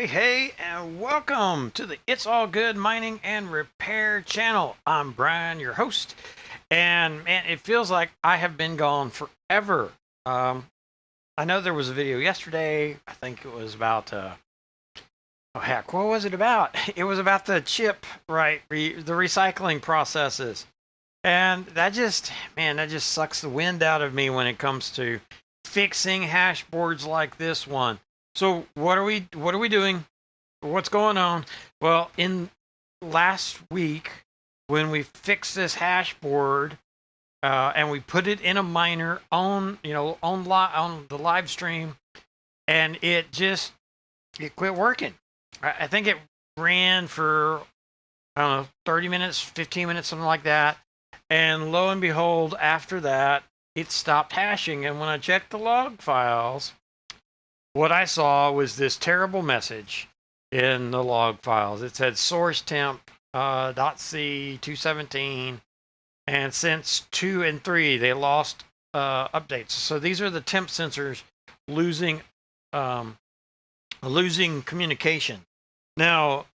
Hey, and welcome to the It's All Good Mining and Repair channel. I'm Brian, your host, and man, it feels like I have been gone forever. I know there was a video yesterday. I think it was about, oh heck, what was it about? It was about the chip, right? The recycling processes. And that just, man, that just sucks the wind out of me when it comes to fixing hashboards like this one. So what are we doing? What's going on? Well, in last week when we fixed this hashboard and we put it in a miner on the live stream, and it quit working. I think it ran for, I don't know, 30 minutes, 15 minutes, something like that. And lo and behold, after that, it stopped hashing. And when I checked the log files, what I saw was this terrible message in the log files. It said source temp .c 217, and since 2 and 3 they lost updates. So these are the temp sensors losing communication. Now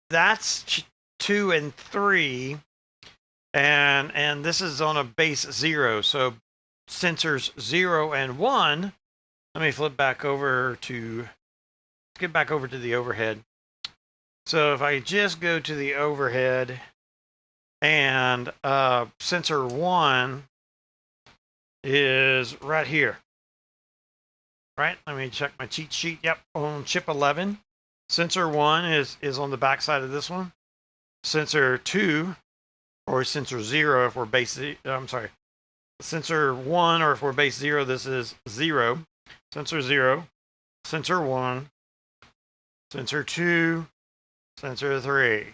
that's 2 and 3, and this is on a base 0. So sensors 0 and 1. Let me flip back over to, get back over to the overhead. So if I just go to the overhead, and sensor 1 is right here. Right? Let me check my cheat sheet. Yep, on chip 11. Sensor 1 is on the back side of this one. Sensor 2, or sensor 0 if we're base, I'm sorry. Sensor 1, or if we're base 0, this is 0. Sensor 0, sensor 1, sensor 2, sensor 3.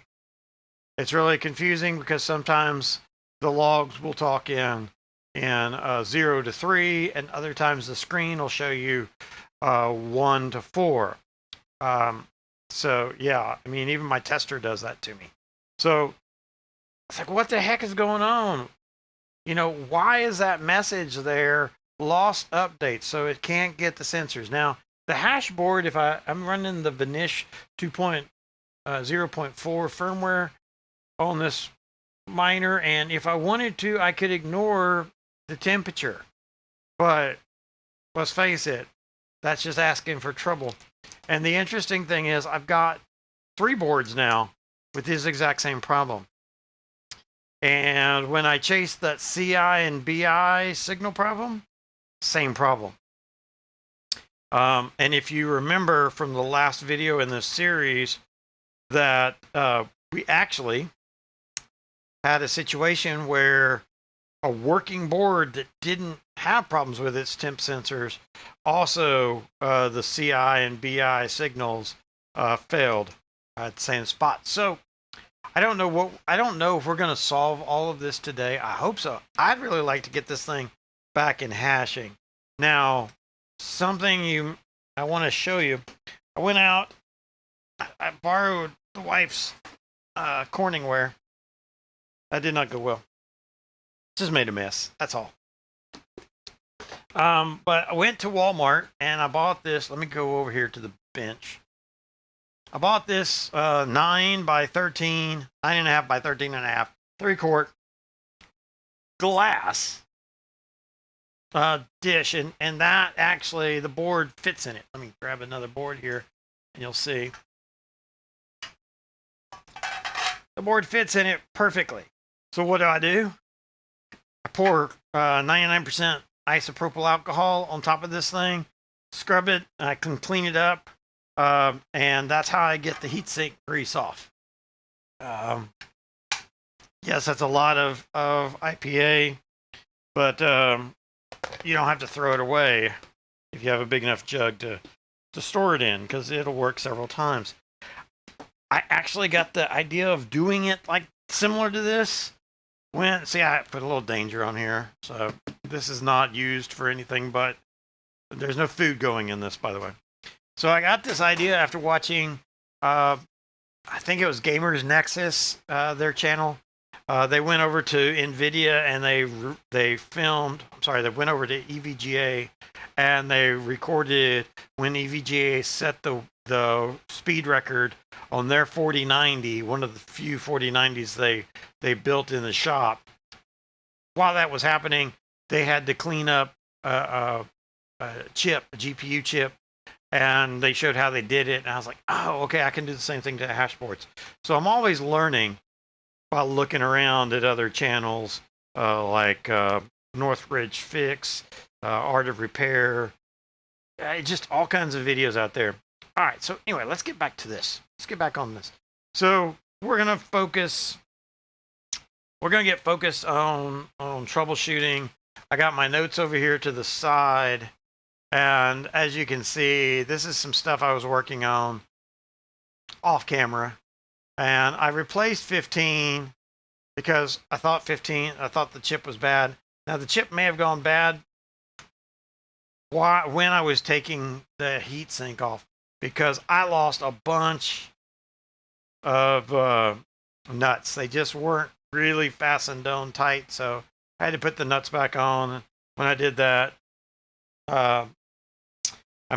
It's really confusing because sometimes the logs will talk in 0 to 3, and other times the screen will show you 1 to 4. So yeah, I mean, even my tester does that to me. So it's like, what the heck is going on? You know, why is that message there? Lost updates, so it can't get the sensors. Now, the hashboard, if I'm running the Vanish 2.0.4 firmware on this miner, and if I wanted to, I could ignore the temperature. But let's face it, that's just asking for trouble. And the interesting thing is, I've got 3 boards now with this exact same problem. And when I chase that CI and BI signal problem, same problem. And if you remember from the last video in this series, that we actually had a situation where a working board that didn't have problems with its temp sensors, also the CI and BI signals failed at the same spot. So I don't know if we're going to solve all of this today. I hope so. I'd really like to get this thing back in hashing. Now, something I want to show you. I went out, I borrowed the wife's Corningware. That did not go well. Just made a mess. That's all. But I went to Walmart and I bought this. Let me go over here to the bench. I bought this 9 by 13, 9.5 by 13.5, 3-quart glass dish, and that actually, the board fits in it. Let me grab another board here and you'll see the board fits in it perfectly. So what do? I pour 99% isopropyl alcohol on top of this thing, scrub it, I can clean it up, and that's how I get the heatsink grease off. Yes, that's a lot of IPA, but you don't have to throw it away if you have a big enough jug to store it in, because it'll work several times. I actually got the idea of doing it like similar to this when, see, I put a little danger on here. So this is not used for anything, but there's no food going in this, by the way. So I got this idea after watching, I think it was Gamers Nexus, their channel. They went over to NVIDIA and they filmed, they went over to EVGA and they recorded when EVGA set the the speed record on their 4090, one of the few 4090s they built in the shop. While that was happening, they had to clean up a chip, a GPU chip, and they showed how they did it. And I was like, oh, okay, I can do the same thing to hashboards. So I'm always learning by looking around at other channels like Northridge Fix, Art of Repair, just all kinds of videos out there. All right, so anyway, let's get back to this. Let's get back on this. So we're gonna focus. We're gonna get focused on troubleshooting. I got my notes over here to the side, and as you can see, this is some stuff I was working on off camera, and I replaced 15 because I thought the chip was bad. Now the chip may have gone bad when I was taking the heatsink off, because I lost a bunch of nuts. They just weren't really fastened down tight, so I had to put the nuts back on. When I did that, I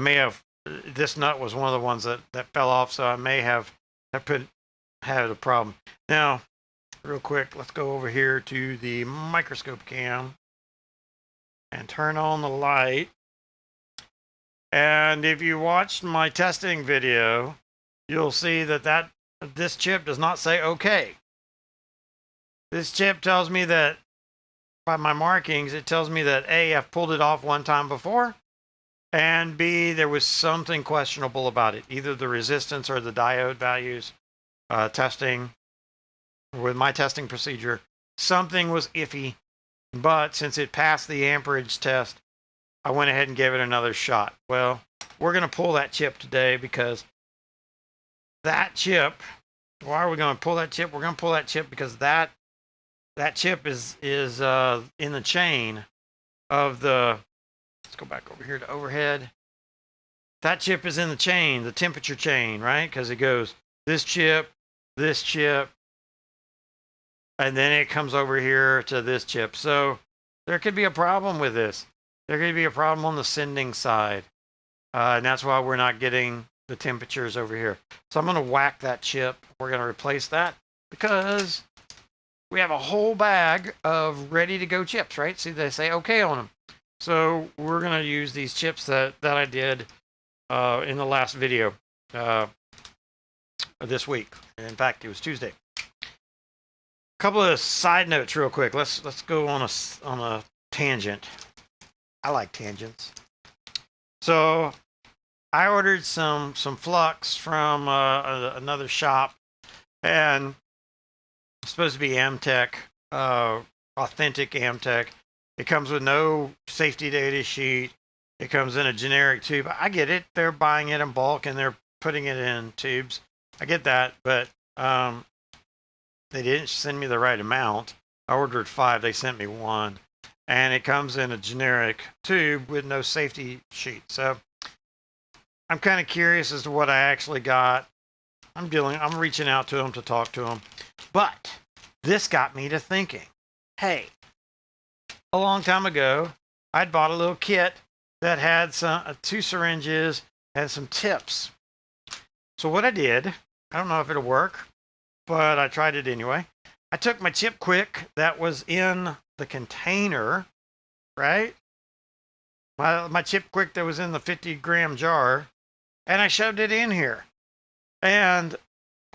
may have, this nut was one of the ones that fell off, so I may have had a problem. Now, real quick, let's go over here to the microscope cam and turn on the light. And if you watched my testing video, you'll see that this chip does not say okay. This chip tells me that, by my markings, it tells me that A, I've pulled it off one time before, and B, there was something questionable about it, either the resistance or the diode values. Testing with my testing procedure, something was iffy, but since it passed the amperage test, I went ahead and gave it another shot. Well, we're going to pull that chip today, because that chip, why are we going to pull that chip? We're going to pull that chip because that chip is in the chain of the, let's go back over here to overhead. That chip is in the chain, the temperature chain, right? Because it goes this chip, and then it comes over here to this chip. So there could be a problem with this. There could be a problem on the sending side. And that's why we're not getting the temperatures over here. So I'm going to whack that chip. We're going to replace that because we have a whole bag of ready to go chips, right? See, they say okay on them. So we're going to use these chips that I did in the last video this week. In fact, it was Tuesday. A couple of side notes real quick. Let's go on a tangent. I like tangents. So I ordered some flux from another shop, and it's supposed to be Amtech, authentic Amtech. It comes with no safety data sheet. It comes in a generic tube. I get it. They're buying it in bulk and they're putting it in tubes. I get that, but they didn't send me the right amount. I ordered 5. They sent me 1. And it comes in a generic tube with no safety sheet. So I'm kind of curious as to what I actually got. I'm reaching out to them to talk to them. But this got me to thinking, hey, a long time ago, I'd bought a little kit that had 2 syringes and some tips. So what I did, I don't know if it'll work, but I tried it anyway. I took my Chip Quick that was in the container, right? My Chip Quick that was in the 50-gram jar, and I shoved it in here. And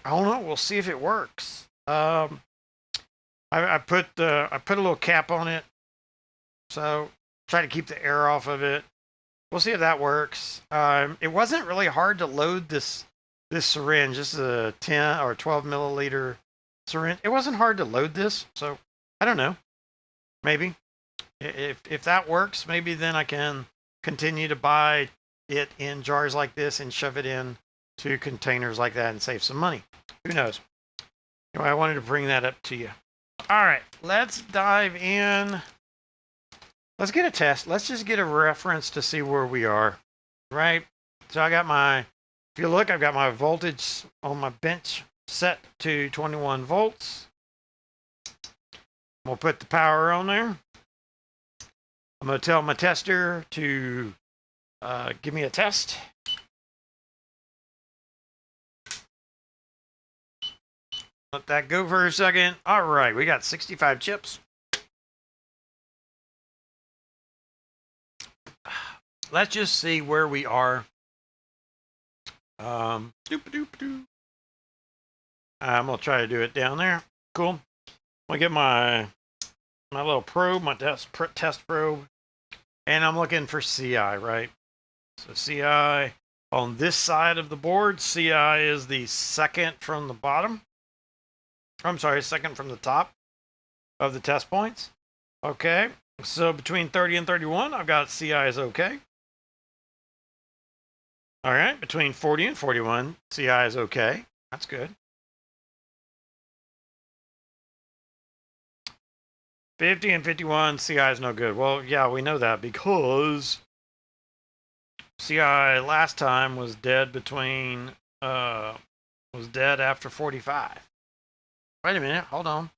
I don't know, we'll see if it works. I put a little cap on it, so try to keep the air off of it. We'll see if that works. It wasn't really hard to load this syringe. This is a 10 or 12 milliliter syringe. It wasn't hard to load this, so I don't know. Maybe if that works, maybe then I can continue to buy it in jars like this and shove it in to containers like that and save some money. Who knows? Anyway, I wanted to bring that up to you. All right, let's dive in. Let's get a test. Let's just get a reference to see where we are, right? So I got if you look, I've got my voltage on my bench set to 21 volts. We'll put the power on there. I'm going to tell my tester to give me a test. Let that go for a second. All right, we got 65 chips. Let's just see where we are. I'm gonna try to do it down there. Cool. I'll get my little probe, my test probe, and I'm looking for CI, right? So CI on this side of the board, CI is the second from the bottom. I'm sorry, second from the top of the test points. Okay, so between 30 and 31, I've got CI is okay. All right, between 40 and 41, CI is okay. That's good. 50 and 51, CI is no good. Well, yeah, we know that because CI last time was dead was dead after 45. Wait a minute, hold on.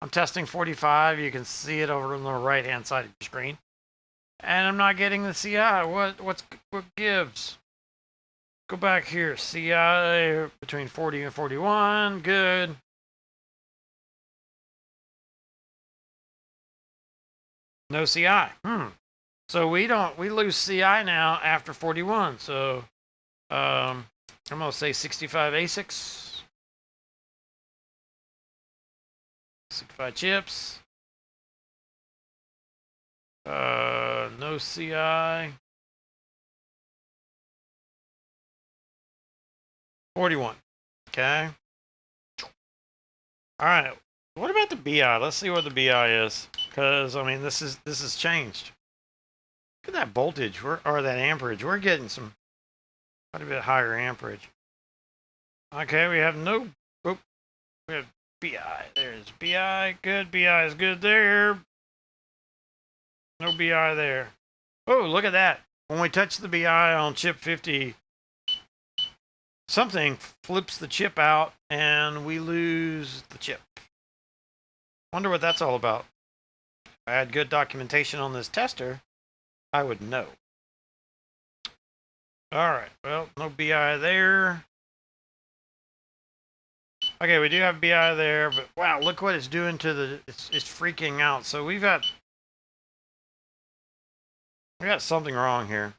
I'm testing 45. You can see it over on the right-hand side of your screen. And I'm not getting the CI. What gives? Go back here. CI between 40 and 41. Good. No CI. So we lose CI now after 41. So I'm gonna say 65 ASICs. 65 chips. No CI. 41. Okay. All right. What about the BI? Let's see what the BI is, because I mean this is changed. Look at that voltage, or that amperage. We're getting some quite a bit higher amperage. Okay, we have no. Oh, we have BI. There's BI. Good. BI is good there. No BI there. Oh, look at that. When we touch the BI on chip 50, something flips the chip out and we lose the chip. Wonder what that's all about. If I had good documentation on this tester, I would know. All right, well, no BI there. Okay, we do have BI there, but wow, look what it's doing to the, it's freaking out. So we got something wrong here.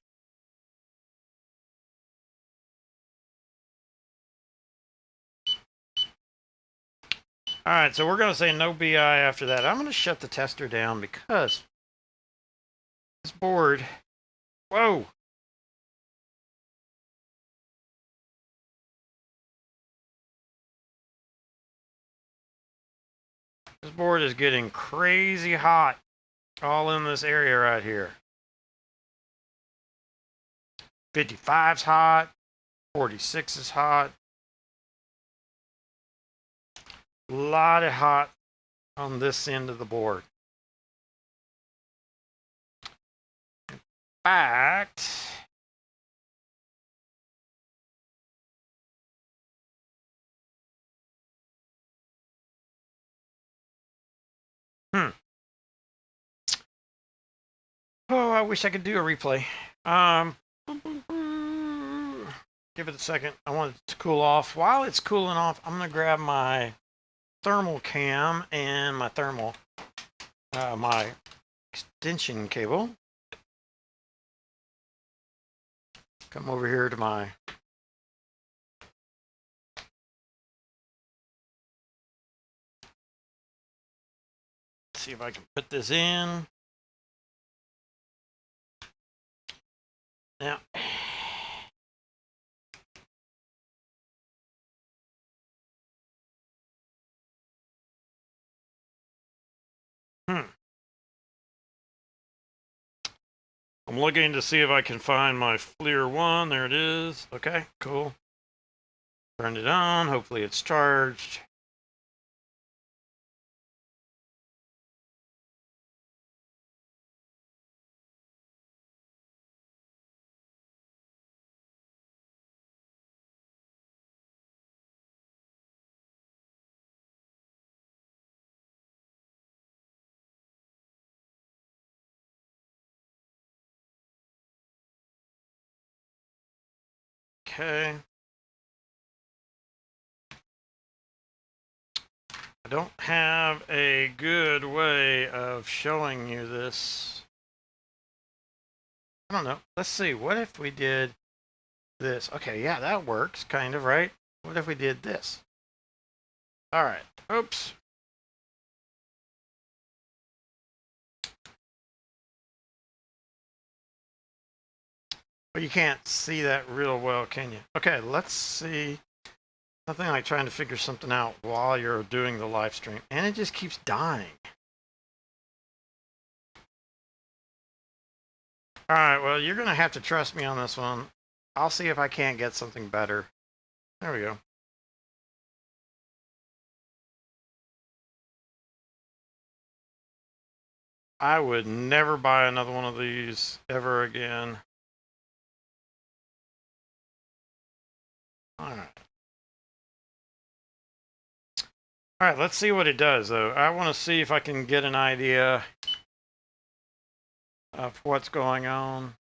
All right, so we're going to say no BI after that. I'm going to shut the tester down because this board, whoa. This board is getting crazy hot all in this area right here. 55's hot, 46 is hot. A lot of hot on this end of the board. In fact, oh, I wish I could do a replay. Give it a second. I want it to cool off. While it's cooling off, I'm gonna grab my thermal cam and my my extension cable. Come over here to my see if I can put this in. Now, I'm looking to see if I can find my FLIR 1. There it is. Okay, cool. Turned it on. Hopefully it's charged. Okay. I don't have a good way of showing you this. I don't know. Let's see. What if we did this? Okay, yeah, that works, kind of, right? What if we did this? All right. Oops. But you can't see that real well, can you? Okay, let's see. Nothing like trying to figure something out while you're doing the live stream. And it just keeps dying. All right, well, you're going to have to trust me on this one. I'll see if I can't get something better. There we go. I would never buy another one of these ever again. All right. All right, let's see what it does, though. I want to see if I can get an idea of what's going on.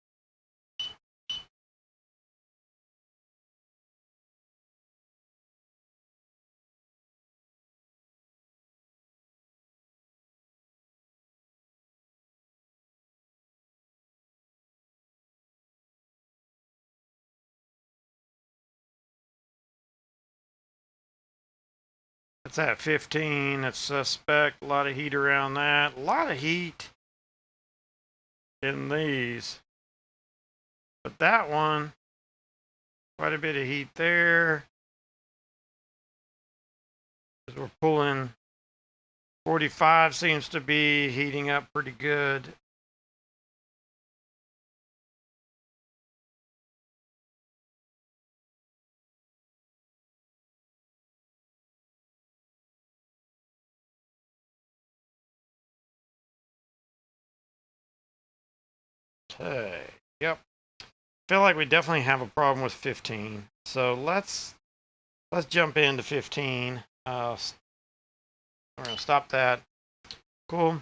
It's at 15. It's suspect. A lot of heat around that. A lot of heat in these. But that one, quite a bit of heat there. As we're pulling, 45 seems to be heating up pretty good. Okay, yep. Feel like we definitely have a problem with 15. So let's jump into 15. We're gonna stop that. Cool.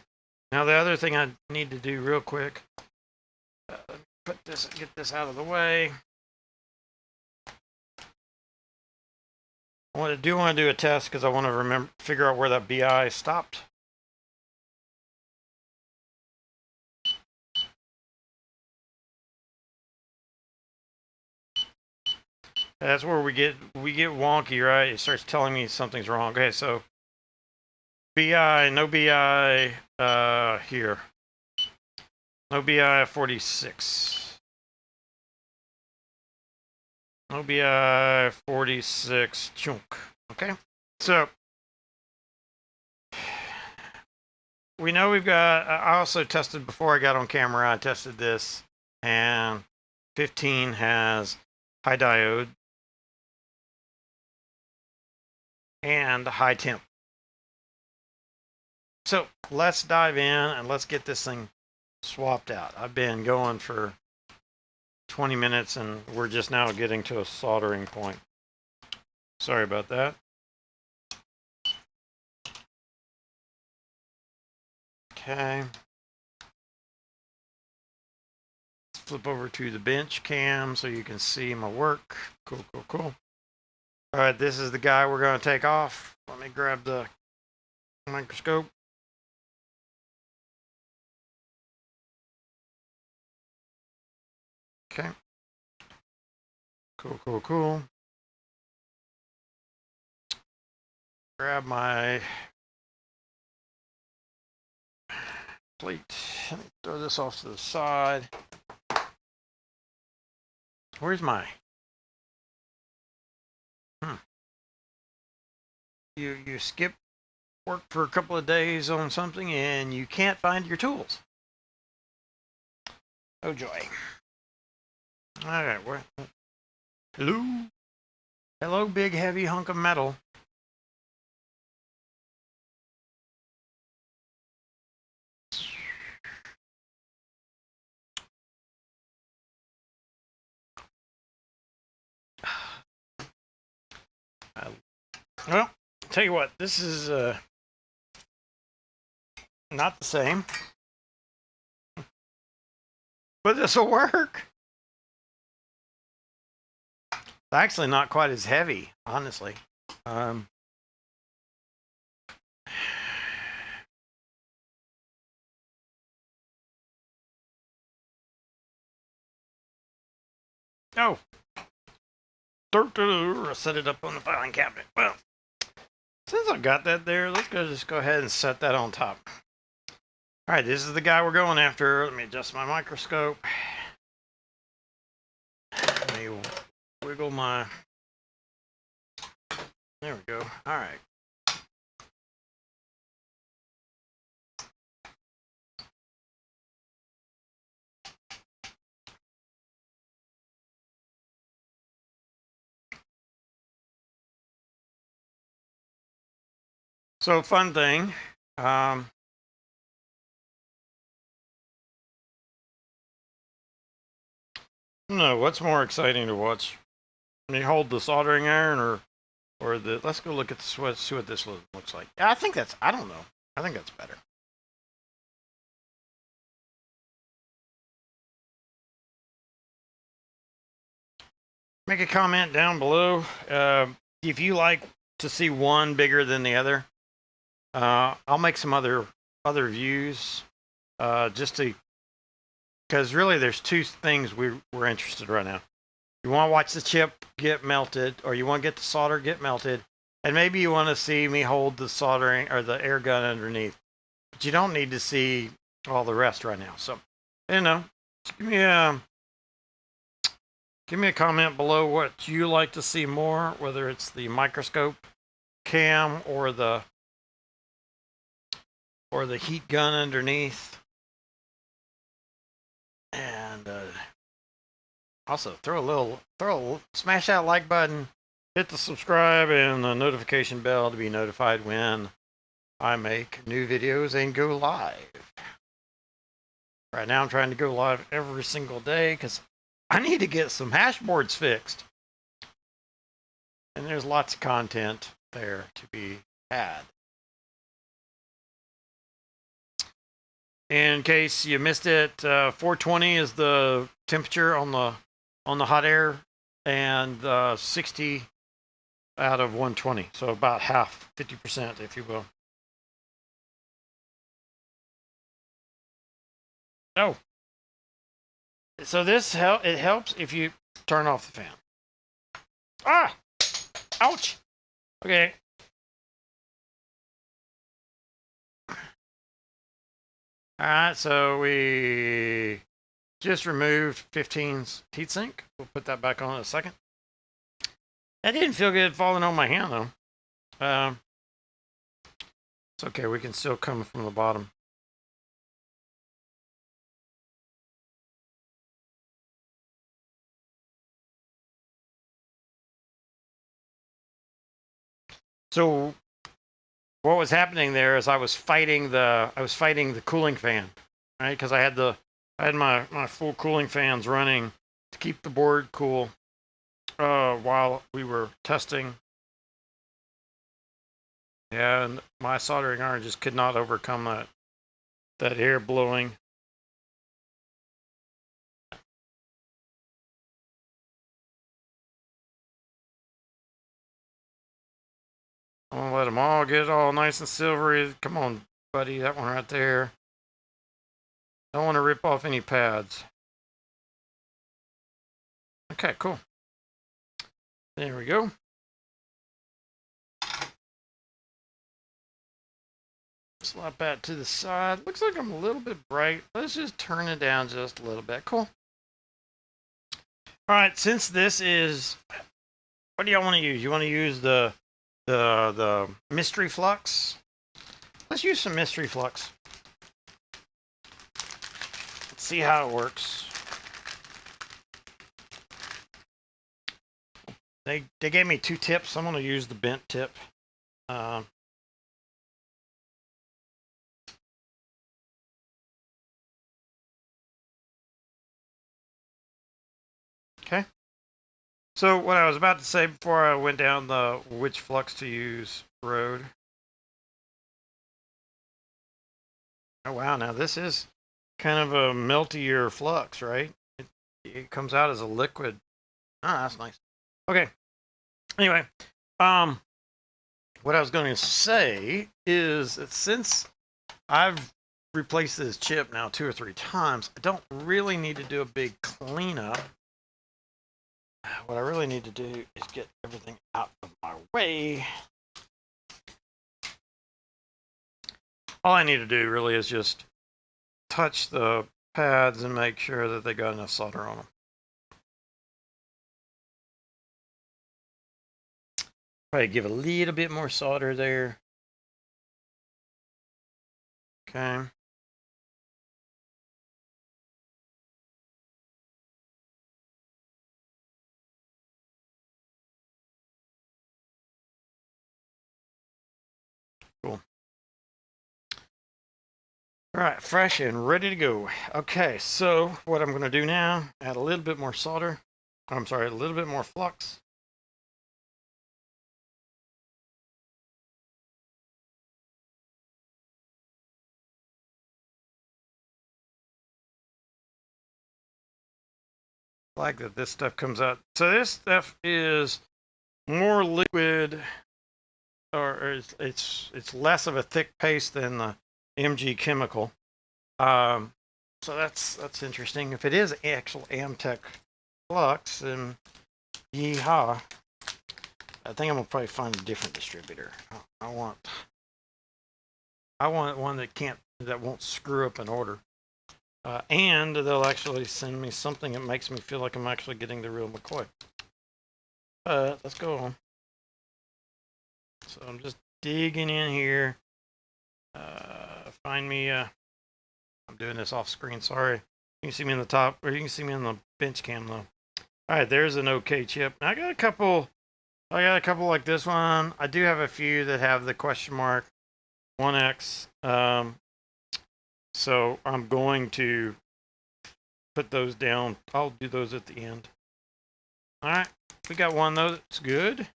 Now the other thing I need to do real quick. Get this out of the way. I do want to do a test because I want to figure out where that BI stopped. That's where we get wonky, right? It starts telling me something's wrong. Okay, so BI, no BI here. No BI 46. No BI 46 chunk. Okay, so we know we've got. I also tested before I got on camera. I tested this, and 15 has high diode and high temp. So let's dive in and let's get this thing swapped out. I've been going for 20 minutes and we're just now getting to a soldering point. Sorry about that. Okay. Let's flip over to the bench cam so you can see my work. Cool, cool, cool. All right, this is the guy we're going to take off. Let me grab the microscope. Okay. Cool, cool, cool. Grab my plate. Throw this off to the side. Where's my... You skip work for a couple of days on something and you can't find your tools. Oh joy. All right, hello? Hello, big heavy hunk of metal. Well, tell you what, this is not the same, but this will work. It's actually not quite as heavy, honestly. Oh, set it up on the filing cabinet. Well, since I got that there, let's just go ahead and set that on top. All right, this is the guy we're going after. Let me adjust my microscope. Let me wiggle my... There we go. All right. So, fun thing. No, what's more exciting to watch? When you hold the soldering iron or the... Let's go look at the switch, see what this looks like. Yeah, I think that's... I don't know. I think that's better. Make a comment down below if you like to see one bigger than the other. I'll make some other views just to, because really there's two things we're interested right now. You want to watch the chip get melted, or you want to get the solder get melted, and maybe you want to see me hold the soldering or the air gun underneath, but you don't need to see all the rest right now. So, you know, give me a comment below what you like to see more, whether it's the microscope cam or the heat gun underneath. And also smash that like button, hit the subscribe and the notification bell to be notified when I make new videos and go live. Right now I'm trying to go live every single day because I need to get some hashboards fixed. And there's lots of content there to be had. In case you missed it, 420 is the temperature on the hot air, and 60 out of 120, so about half, 50%, if you will. Oh, so it helps if you turn off the fan. Ah, ouch. Okay. All right, so we just removed 15's heatsink. We'll put that back on in a second. That didn't feel good falling on my hand, though. It's okay. We can still come from the bottom. So what was happening there is I was fighting the cooling fan, right? Because I had my full cooling fans running to keep the board cool while we were testing. Yeah, and my soldering iron just could not overcome that air blowing. I'm gonna let them all get all nice and silvery. Come on, buddy, that one right there. Don't want to rip off any pads. Okay, cool. There we go. Slap that to the side. Looks like I'm a little bit bright. Let's just turn it down just a little bit. Cool. All right, since this is, what do y'all want to use? You want to use the mystery flux? Let's use some mystery flux. Let's see how it works. They gave me 2 tips. I'm going to use the bent tip. Okay. So what I was about to say before I went down the which flux to use road. Oh wow, now this is kind of a meltier flux, right? It comes out as a liquid. Ah, that's nice. Okay. Anyway, what I was going to say is that since I've replaced this chip now 2 or 3 times, I don't really need to do a big cleanup. what I really need to do is get everything out of my way. All I need to do really is just touch the pads and make sure that they got enough solder on them. Probably give a little bit more solder there. Okay. Cool. All right, fresh and ready to go. Okay, so what I'm going to do now, add a little bit more solder. I'm sorry, a little bit more flux. I like that this stuff comes out. So this stuff is more liquid, or it's less of a thick paste than the MG chemical. So that's interesting. If it is actual Amtech flux, then yeehaw. I think I'm gonna probably find a different distributor. I want one that won't screw up an order. And they'll actually send me something that makes me feel like I'm actually getting the real McCoy. Let's go on. So I'm just digging in here. Find me. I'm doing this off screen. Sorry. You can see me in the top, or you can see me in the bench cam though. All right, there's an okay chip. I got a couple like this one. I do have a few that have the question mark 1X. So I'm going to put those down. I'll do those at the end. All right, we got one though that's good.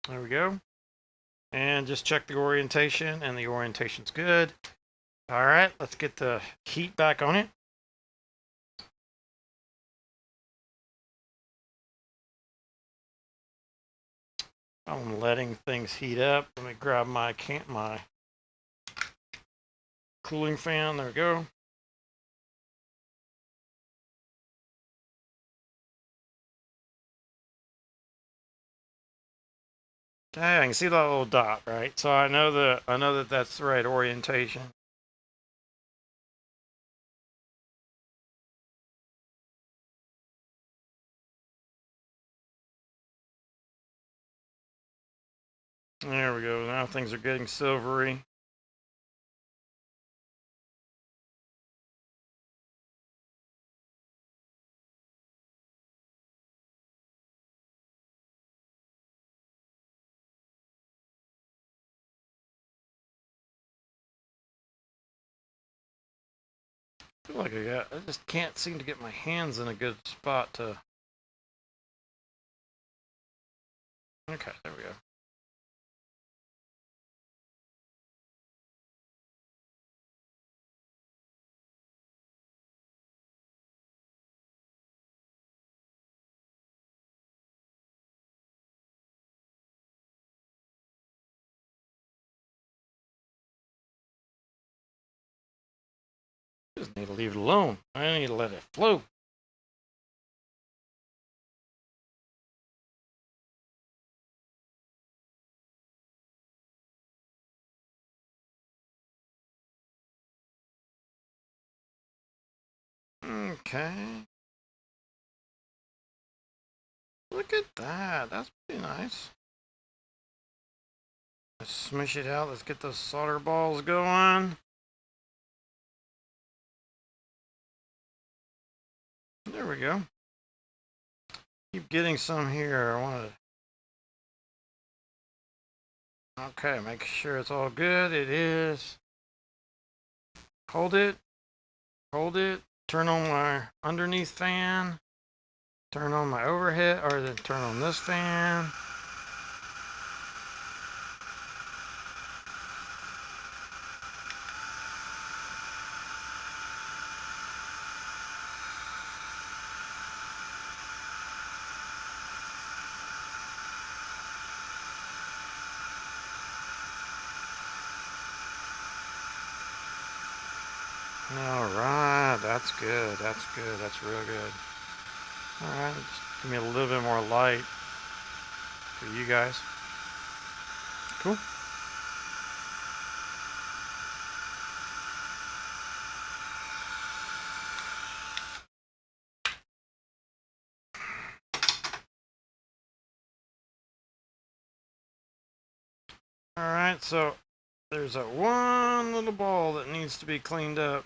There we go. And just check the orientation, and the orientation's good. All right, let's get the heat back on it. I'm letting things heat up. Let me grab my cooling fan. There we go. Okay, I can see that little dot, right? So I know that that's the right orientation. There we go. Now things are getting silvery. I feel like I just can't seem to get my hands in a good spot to. Okay, there we go. Just need to leave it alone. I need to let it flow. Okay. Look at that. That's pretty nice. Let's smush it out. Let's get those solder balls going. There we go. Keep getting some here. I want to. Okay, make sure it's all good. It is. Hold it. Hold it. Turn on my underneath fan. Turn on my overhead, or then turn on this fan. All right, that's good. That's good. That's real good. All right, just give me a little bit more light for you guys. Cool. All right, so there's a one little ball that needs to be cleaned up.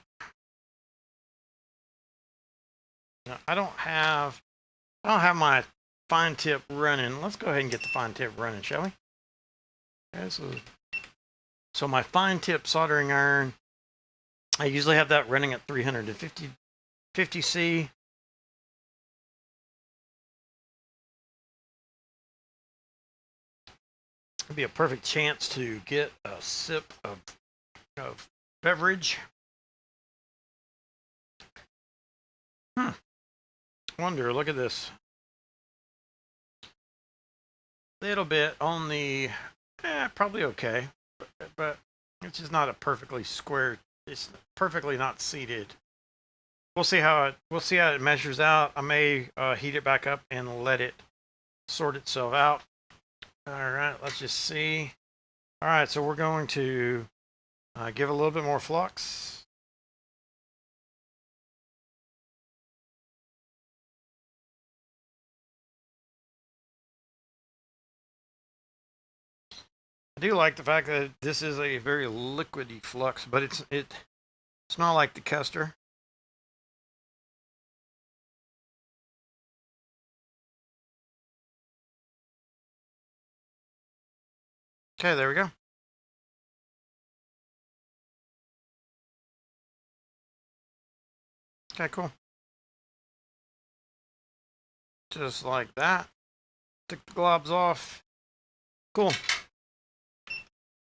Now, I don't have my fine tip running. Let's go ahead and get the fine tip running, shall we? Okay, so my fine tip soldering iron, I usually have that running at 350C. It'd be a perfect chance to get a sip of beverage. Wonder, look at this. Little bit on the, probably okay, but it's just not a perfectly square. It's perfectly not seated. We'll see how it measures out. I may heat it back up and let it sort itself out. All right, let's just see. All right, so we're going to give a little bit more flux. I do like the fact that this is a very liquidy flux, but it's not like the Kester. Okay, there we go. Okay, cool. Just like that. Take the globs off. Cool.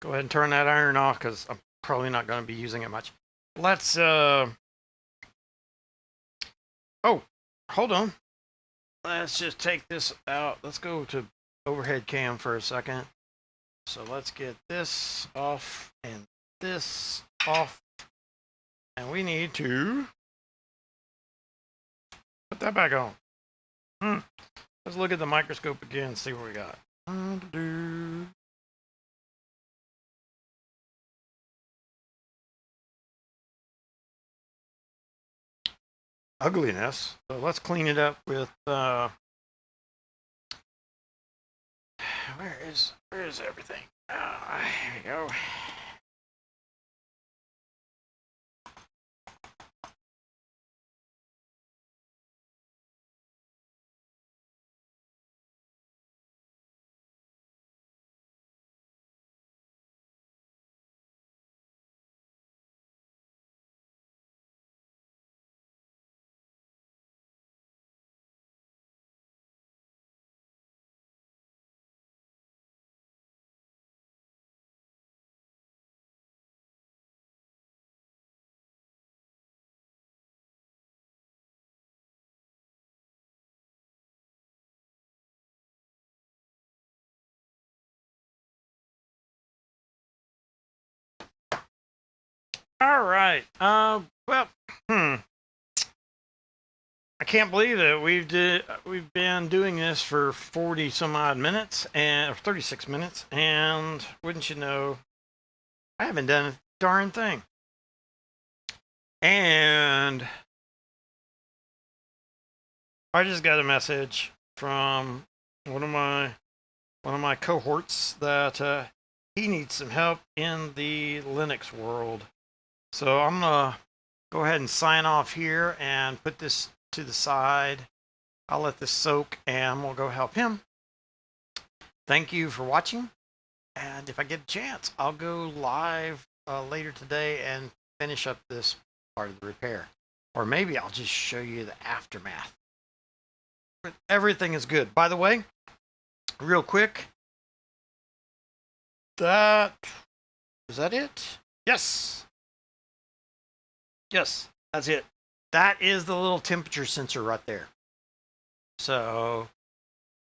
Go ahead and turn that iron off because I'm probably not going to be using it much. Let's, oh, hold on. Let's just take this out. Let's go to overhead cam for a second. So let's get this off and this off. And we need to put that back on. Let's look at the microscope again and see what we got. Ugliness. So let's clean it up with where is everything? Here we go. All right. Well, I can't believe that we've been doing this for 40 some odd minutes and 36 minutes, and wouldn't you know, I haven't done a darn thing. And I just got a message from one of my cohorts that he needs some help in the Linux world. So I'm gonna go ahead and sign off here and put this to the side. I'll let this soak and we'll go help him. Thank you for watching. And if I get a chance, I'll go live later today and finish up this part of the repair. Or maybe I'll just show you the aftermath. But everything is good. By the way, real quick, is that it? Yes. Yes, that's it. That is the little temperature sensor right there. So,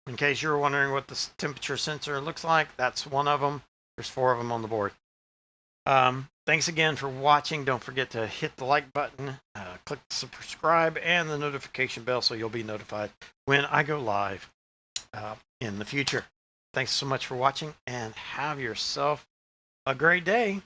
in case you're wondering what the temperature sensor looks like, that's one of them. There's 4 of them on the board. Thanks again for watching. Don't forget to hit the like button, click subscribe, and the notification bell so you'll be notified when I go live in the future. Thanks so much for watching, and have yourself a great day.